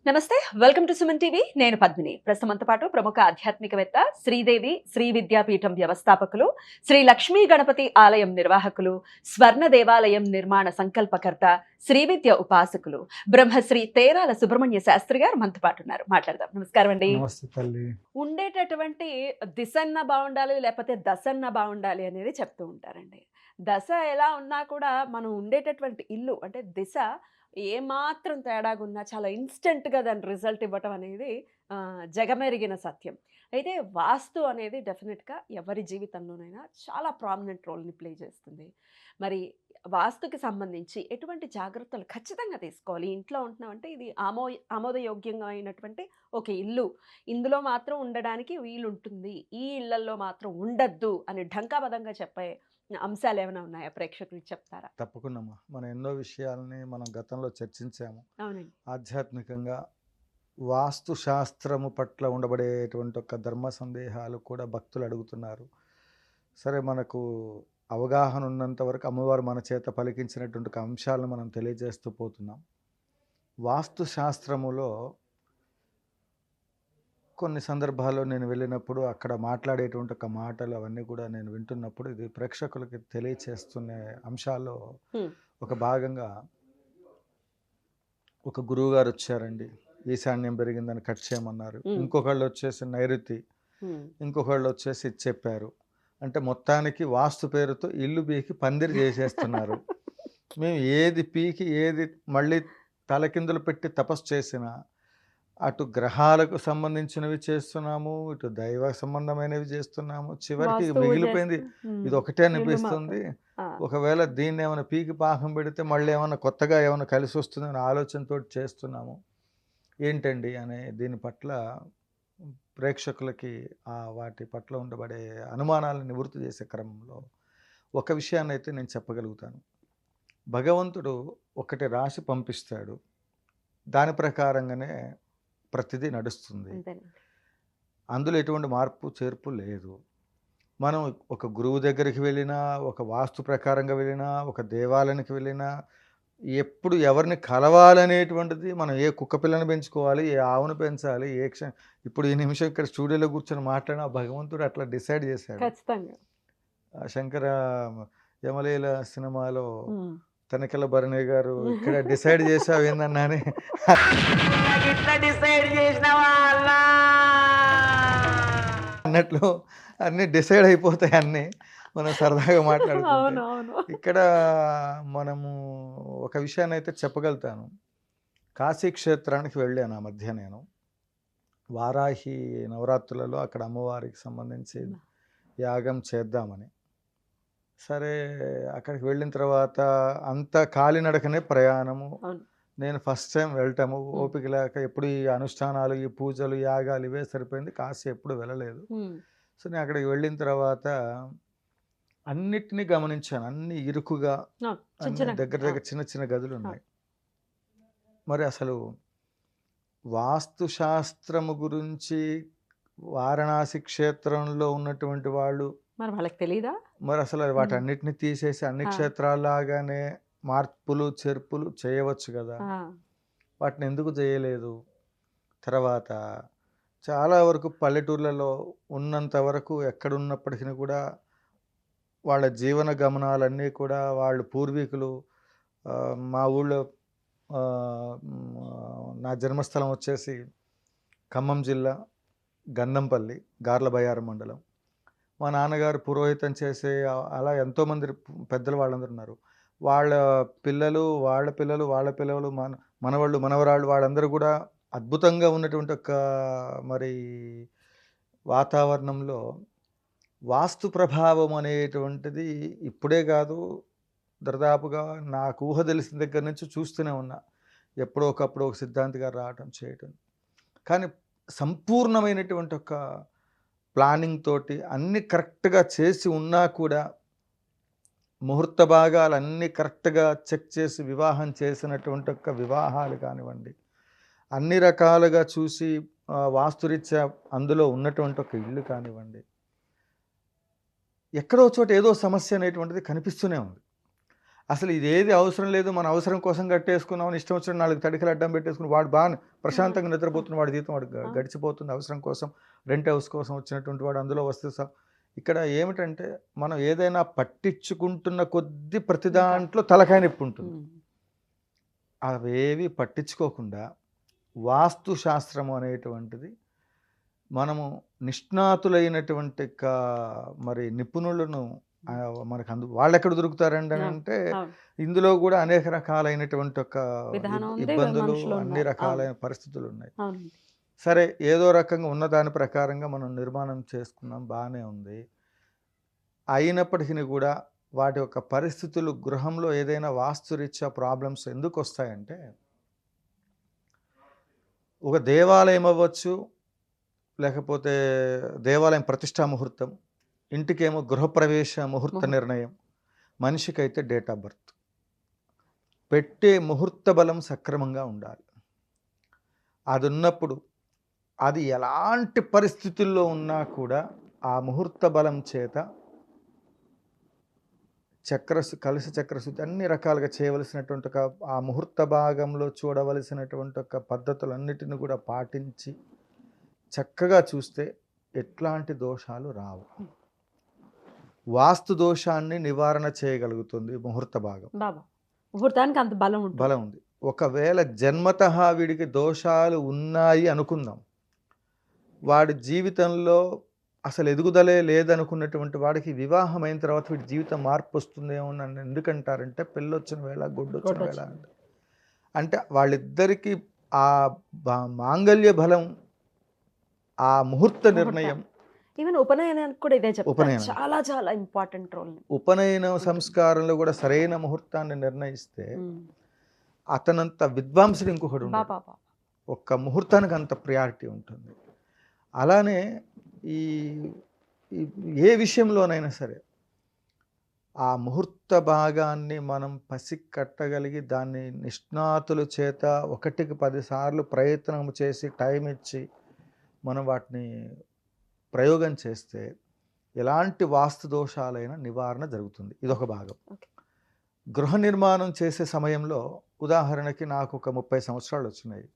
నమస్తే, welcome to Suman TV. నేను పద్మిని. ప్రస్తుతంతో పాటు ప్రముఖ ఆధ్యాత్మికవేత్త, శ్రీదేవి శ్రీ విద్యాపీఠం వ్యవస్థాపకులు, శ్రీ లక్ష్మీ గణపతి ఆలయం నిర్వాహకులు, స్వర్ణ దేవాలయం నిర్మాణ సంకల్పకర్త, శ్రీ విద్య ఉపాసకులు, బ్రహ్మశ్రీ తేరాల సుబ్రహ్మణ్య శాస్త్రి గారు మనతో పాటు ఉన్నారు. మాట్లాడదాం. నమస్కారం అండి. నమస్తే తల్లి. ఉండేటటువంటి దిశన్న బాగుండాలి, లేకపోతే దశన్న బాగుండాలి అనేది చెప్తూ ఉంటారండి. దశ ఎలా ఉన్నా కూడా మనం ఉండేటటువంటి ఇల్లు అంటే దిశ ఏమాత్రం తేడాగున్నా చాలా ఇన్స్టెంట్‌గా దాని రిజల్ట్ ఇవ్వటం అనేది జగమెరిగిన సత్యం. అయితే వాస్తు అనేది డెఫినిట్‌గా ఎవరి జీవితంలోనైనా చాలా ప్రామినెంట్ రోల్‌ని ప్లే చేస్తుంది. మరి వాస్తుకి సంబంధించి ఎటువంటి జాగ్రత్తలు ఖచ్చితంగా తీసుకోవాలి? ఇంట్లో ఉంటున్నామంటే ఇది ఆమోదయోగ్యంగా అయినటువంటి ఒక ఇల్లు. ఇందులో మాత్రం ఉండడానికి వీలుంటుంది. ఈ ఇళ్లల్లో మాత్రం ఉండొద్దు అని ఢంకాబద్ధంగా చెప్పే అంశాలేమైనా ఉన్నాయా? ప్రేక్షకులకి చెప్తారా? తప్పకుండామ్మా. మనం ఎన్నో విషయాలని మనం గతంలో చర్చించాము. అవునండి. ఆధ్యాత్మికంగా వాస్తు శాస్త్రము పట్ల ఉండబడేటువంటి ఒక ధర్మ సందేహాలు కూడా భక్తులు అడుగుతున్నారు. సరే, మనకు అవగాహన ఉన్నంత వరకు అమ్మవారు మన చేత పలికించినటువంటి ఒక అంశాలను మనం తెలియజేస్తూ పోతున్నాం. వాస్తు శాస్త్రములో కొన్ని సందర్భాల్లో నేను వెళ్ళినప్పుడు అక్కడ మాట్లాడేటువంటి ఒక మాటలు అవన్నీ కూడా నేను వింటున్నప్పుడు ఇది ప్రేక్షకులకి తెలియచేస్తున్న అంశాల్లో హ్మ్. ఒక భాగంగా ఒక గురువుగారు వచ్చారండి. ఈశాన్యం పెరిగిందని కట్ చేయమన్నారు. ఇంకొకళ్ళు వచ్చేసి నైరుతి, ఇంకొకళ్ళు వచ్చేసి ఇది చెప్పారు. అంటే మొత్తానికి వాస్తు పేరుతో ఇల్లు పీకి పందిరి చేసేస్తున్నారు. మేము ఏది పీకి ఏది మళ్ళీ తలకిందులు పెట్టి తపస్సు చేసినా అటు గ్రహాలకు సంబంధించినవి చేస్తున్నాము, ఇటు దైవ సంబంధమైనవి చేస్తున్నాము. చివరికి మిగిలిపోయింది ఇది ఒకటే అనిపిస్తుంది. ఒకవేళ దీన్ని ఏమైనా పీకి పాకం పెడితే మళ్ళీ ఏమైనా కొత్తగా ఏమైనా కలిసి వస్తుందని ఆలోచనతో చేస్తున్నాము. ఏంటండి అనే దీని పట్ల ప్రేక్షకులకి వాటి పట్ల ఉండబడే అనుమానాలను నివృత్తి చేసే క్రమంలో ఒక విషయాన్ని అయితే నేను చెప్పగలుగుతాను. భగవంతుడు ఒకటి రాసి పంపిస్తాడు, దాని ప్రకారంగానే ప్రతిదీ నడుస్తుంది. అందులో ఎటువంటి మార్పు చేర్పు లేదు. మనం ఒక గురువు దగ్గరికి వెళ్ళినా, ఒక వాస్తు ప్రకారంగా వెళ్ళినా, ఒక దేవాలయానికి వెళ్ళినా, ఎప్పుడు ఎవరిని కలవాలనేటువంటిది మనం ఏ కుక్క పిల్లని పెంచుకోవాలి, ఏ ఆవును పెంచాలి, ఇప్పుడు ఈ నిమిషం ఇక్కడ స్టూడియోలో కూర్చొని మాట్లాడిన భగవంతుడు అట్లా డిసైడ్ చేశాడు. ఖచ్చితంగా. శంకర యమలీల సినిమాలో తనికెళ్ళ భరణి గారు ఇక్కడ డిసైడ్ చేసావు ఏందన్నా అని అన్నట్లు అన్నీ డిసైడ్ అయిపోతాయి. అన్నీ మనం సరదాగా మాట్లాడుకుంటే ఇక్కడ మనము ఒక విషయాన్ని అయితే చెప్పగలుగుతాను. కాశీ క్షేత్రానికి వెళ్ళాను ఆ మధ్య నేను. వారాహి నవరాత్రులలో అక్కడ అమ్మవారికి సంబంధించి యాగం చేద్దామని. సరే, అక్కడికి వెళ్ళిన తర్వాత అంత కాలినడకనే ప్రయాణము. నేను ఫస్ట్ టైం వెళ్ళటము, ఓపిక లేక ఎప్పుడు ఈ అనుష్ఠానాలు, ఈ పూజలు, యాగాలు ఇవే సరిపోయింది. కాశీ ఎప్పుడు వెళ్ళలేదు. సో నేను అక్కడికి వెళ్ళిన తర్వాత అన్నిటినీ గమనించాను. అన్ని ఇరుకుగా దగ్గర దగ్గర చిన్న చిన్న గదులు ఉన్నాయి. మరి అసలు వాస్తు శాస్త్రము గురించి వారణాసి క్షేత్రంలో ఉన్నటువంటి వాళ్ళు మరి వాళ్ళకి తెలీదా? మరి అసలు వాటన్నిటిని తీసేసి అన్ని క్షేత్రాల్లాగానే మార్పులు చేర్పులు చేయవచ్చు కదా, వాటిని ఎందుకు చేయలేదు? తర్వాత చాలా వరకు పల్లెటూర్లలో ఉన్నంత వరకు ఎక్కడున్నప్పటికీ కూడా వాళ్ళ జీవన గమనాలన్నీ కూడా వాళ్ళు పూర్వీకులు, మా ఊళ్ళో నా జన్మస్థలం వచ్చేసి ఖమ్మం జిల్లా గంధంపల్లి, గార్లబయ్యారం మండలం. మా నాన్నగారు పురోహితం చేసే అలా ఎంతోమంది పెద్దలు వాళ్ళందరూ ఉన్నారు. వాళ్ళ పిల్లలు, వాళ్ళ పిల్లలు, వాళ్ళ పిల్లలు, మనవాళ్ళు, మనవరాళ్ళు, వాళ్ళందరూ కూడా అద్భుతంగా ఉన్నటువంటి ఒక మరి వాతావరణంలో వాస్తు ప్రభావం అనేటువంటిది ఇప్పుడే కాదు, దాదాపుగా నాకు ఊహ తెలిసిన దగ్గర నుంచి చూస్తూనే ఉన్నా. ఎప్పుడో ఒకప్పుడు ఒక సిద్ధాంతి గారు రావటం చేయటం, కానీ సంపూర్ణమైనటువంటి ఒక ప్లానింగ్ తోటి అన్నీ కరెక్ట్గా చేసి ఉన్నా కూడా ముహూర్త భాగాలు అన్నీ కరెక్ట్గా చెక్ చేసి వివాహం చేసినటువంటి ఒక వివాహాలు కానివ్వండి, అన్ని రకాలుగా చూసి వాస్తురీత్యా అందులో ఉన్నటువంటి ఒక ఇల్లు కానివ్వండి, ఎక్కడో చోట ఏదో సమస్య అనేటువంటిది కనిపిస్తూనే ఉంది. అసలు ఇదేది అవసరం లేదు, మన అవసరం కోసం కట్టేసుకున్నాం, ఇష్టం వచ్చిన 4 తడికలు అడ్డం పెట్టేసుకుని వాడు బాగా ప్రశాంతంగా నిద్రపోతున్న వాడి జీవితం వాడు గడిచిపోతుంది. అవసరం కోసం రెంట్ హౌస్ కోసం వచ్చినటువంటి వాడు అందులో వస్తే ఇక్కడ ఏమిటంటే మనం ఏదైనా పట్టించుకుంటున్న కొద్ది ప్రతి దాంట్లో తలకాయ నొప్పి ఉంటుంది. అవేవి పట్టించుకోకుండా వాస్తు శాస్త్రము అనేటువంటిది మనము నిష్ణాతులైనటువంటి మరి నిపుణులను మనకు వాళ్ళు ఎక్కడ దొరుకుతారండి అని అంటే ఇందులో కూడా అనేక రకాలైనటువంటి ఇబ్బందులు, అన్ని రకాలైన పరిస్థితులు ఉన్నాయి. సరే, ఏదో రకంగా ఉన్న దాని ప్రకారంగా మనం నిర్మాణం చేసుకున్నాం, బాగానే ఉంది. అయినప్పటికీ కూడా వాటి యొక్క పరిస్థితులు గృహంలో ఏదైనా వాస్తురీత్యా ప్రాబ్లమ్స్ ఎందుకు వస్తాయంటే, ఒక దేవాలయం అవ్వచ్చు, లేకపోతే దేవాలయం ప్రతిష్టా ముహూర్తం, ఇంటికేమో గృహప్రవేశ ముహూర్త నిర్ణయం, మనిషికైతే డేట్ ఆఫ్ బర్త్, పెట్టే ముహూర్త బలం సక్రమంగా ఉండాలి. అది ఉన్నప్పుడు అది ఎలాంటి పరిస్థితుల్లో ఉన్నా కూడా ఆ ముహూర్త బలం చేత కలిసి చక్రశుద్ధి అన్ని రకాలుగా చేయవలసినటువంటి ఆ ముహూర్త భాగంలో చూడవలసినటువంటి ఒక పద్ధతులన్నిటిని కూడా పాటించి చక్కగా చూస్తే ఎట్లాంటి దోషాలు రావు. వాస్తు దోషాన్ని నివారణ చేయగలుగుతుంది ముహూర్త భాగం. ముహూర్తానికి అంత బలం ఉంది. ఒకవేళ జన్మతః వీడికి దోషాలు ఉన్నాయి అనుకుందాం, వాడి జీవితంలో అసలు ఎదుగుదలే లేదనుకున్నటువంటి వాడికి వివాహం అయిన తర్వాత వీడి జీవితం మార్పు వస్తుందేమో అని ఎందుకంటారంటే, పెళ్ళొచ్చిన వేళ గుడ్డొచ్చిన వేళ అంటే వాళ్ళిద్దరికీ ఆ మాంగళ్య బలం, ఆ ముహూర్త నిర్ణయం, ఈవెన్ ఉపనయనానికి కూడా ఇదే చెప్తారు, చాలా చాలా ఇంపార్టెంట్ రోల్. ఉపనయన సంస్కారంలో కూడా సరైన ముహూర్తాన్ని నిర్ణయిస్తే అతనంత విద్వాంసుడు ఇంకొకడు ఉండడు. ఒక్క ముహూర్తానికి అంత ప్రియారిటీ ఉంటుంది. అలానే ఏ విషయంలోనైనా సరే ఆ ముహూర్త భాగాన్ని మనం పసికట్టగలిగి దాన్ని నిష్ణాతుల చేత 1కి 10 సార్లు ప్రయత్నం చేసి టైం ఇచ్చి మనం వాటిని ప్రయోగం చేస్తే ఎలాంటి వాస్తు దోషాలైన నివారణ జరుగుతుంది. ఇదొక భాగం. గృహ నిర్మాణం చేసే సమయంలో ఉదాహరణకి నాకు ఒక 30 సంవత్సరాలు వచ్చినాయి.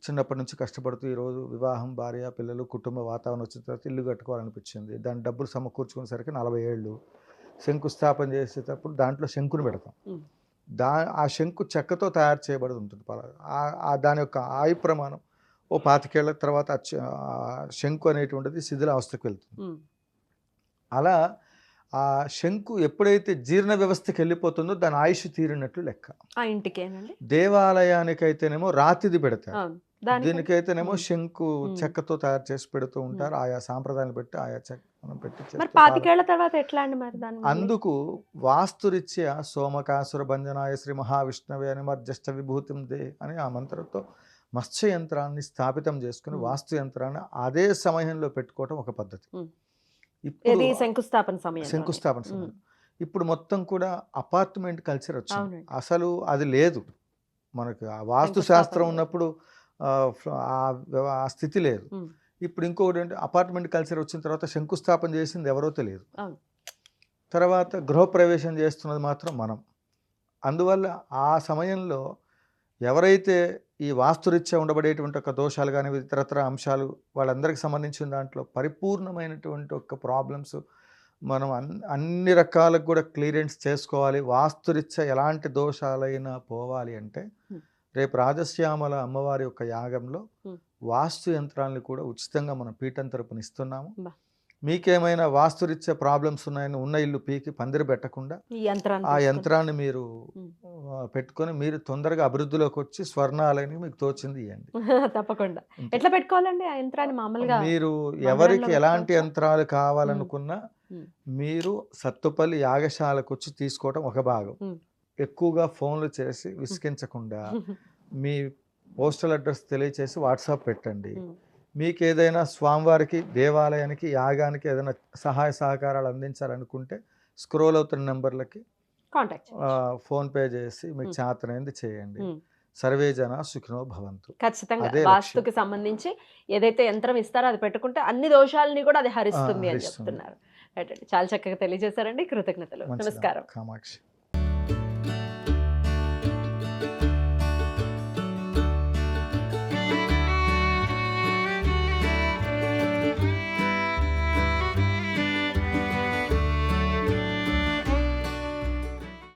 చిన్నప్పటి నుంచి కష్టపడుతూ ఈరోజు వివాహం, భార్య, పిల్లలు, కుటుంబ వాతావరణం వచ్చిన తర్వాత ఇల్లు కట్టుకోవాలనిపించింది. దాని డబ్బులు సమకూర్చుకునేసరికి 40 ఏళ్ళు. శంకుస్థాపన చేసేటప్పుడు దాంట్లో శంకుని పెడతాం. ఆ శంకు చెక్కతో తయారు చేయబడి ఉంటుంది. దాని యొక్క ఆయు ప్రమాణం ఓ 25 ఏళ్ల తర్వాత శంకు అనేటువంటిది శిథిలావస్థకు వెళ్తుంది. అలా ఆ శంకు ఎప్పుడైతే జీర్ణ వ్యవస్థకి వెళ్ళిపోతుందో దాని ఆయుష్ తీరినట్లు లెక్క. ఆ ఇంటికేనండి. దేవాలయానికైతేనేమో రాతిది పెడతారు, దీనికైతేనేమో శంకు చెక్కతో తయారు చేసి పెడుతూ ఉంటారు. ఆయా సాంప్రదాయాలు పెట్టి ఆయా చెక్క మనం పెట్టి 25 ఏళ్ల తర్వాత ఎట్లా అండి మరి దాన్ని? అందుకు వాస్తురీత్యా సోమకాసుర భంజనాయ శ్రీ మహావిష్ణవే అని మధ్యస్థ విభూతిం దే అని ఆ మంత్రంతో మత్స్య యంత్రాన్ని స్థాపితం చేసుకుని వాస్తు యంత్రాన్ని అదే సమయంలో పెట్టుకోవటం ఒక పద్ధతి. ఇప్పుడు శంకుస్థాపన సమయం. ఇప్పుడు మొత్తం కూడా అపార్ట్మెంట్ కల్చర్ వచ్చింది. అసలు అది లేదు మనకు. ఆ వాస్తు శాస్త్రం ఉన్నప్పుడు ఆ స్థితి లేదు. ఇప్పుడు ఇంకొకటి అంటే అపార్ట్మెంట్ కల్చర్ వచ్చిన తర్వాత శంకుస్థాపన చేసింది ఎవరో తెలియదు, తర్వాత గృహప్రవేశం చేస్తున్నది మాత్రం మనం. అందువల్ల ఆ సమయంలో ఎవరైతే ఈ వాస్తురీత్యా ఉండబడేటువంటి ఒక దోషాలు కానీ ఇతరత్ర అంశాలు వాళ్ళందరికీ సంబంధించిన దాంట్లో పరిపూర్ణమైనటువంటి ఒక ప్రాబ్లమ్స్ మనం అన్ని రకాలకు కూడా క్లియరెన్స్ చేసుకోవాలి. వాస్తురీత్యా ఎలాంటి దోషాలైనా పోవాలి అంటే రేపు రాజశ్యామల అమ్మవారి యొక్క యాగంలో వాస్తు యంత్రాలను కూడా ఉచితంగా మనం పీఠం తరపున ఇస్తున్నాము. మీకేమైనా వాస్తురీత్యా ప్రాబ్లమ్స్ ఉన్నాయని ఉన్న ఇల్లు పీకి పందిరి పెట్టకుండా ఆ యంత్రాన్ని మీరు పెట్టుకొని మీరు తొందరగా అభివృద్ధిలోకి వచ్చి స్వర్ణాలని మీకు తోచింది ఇవ్వండి. తప్పకుండా. ఎట్లా పెట్టుకోవాలండి ఆ యంత్రాన్ని? మామూలుగా మీరు ఎవరికి ఎలాంటి యంత్రాలు కావాలనుకున్నా మీరు సత్తుపల్లి యాగశాలకు వచ్చి తీసుకోవడం ఒక భాగం. ఎక్కువగా ఫోన్లు చేసి విసిగించకుండా మీ పోస్టల్ అడ్రస్ తెలియచేసి వాట్సాప్ పెట్టండి. మీకు ఏదైనా స్వామివారికి, దేవాలయానికి, యాగానికి ఏదైనా సహాయ సహకారాలు అందించాలనుకుంటే స్క్రోల్ అవుతున్న నెంబర్లకి ఫోన్పే చేసి మీకు చేతనైంది చేయండి. సర్వే జన సుఖినో భవంతు. ఖచ్చితంగా వాస్తుకి సంబంధించి ఏదైతే యంత్రం ఇస్తారో అది పెట్టుకుంటే అన్ని దోషాలని కూడా అది హరిస్తుంది అని చెప్తున్నారు. చాలా చక్కగా తెలియజేశారండి. కృతజ్ఞతలు. నమస్కారం. కామాక్షి.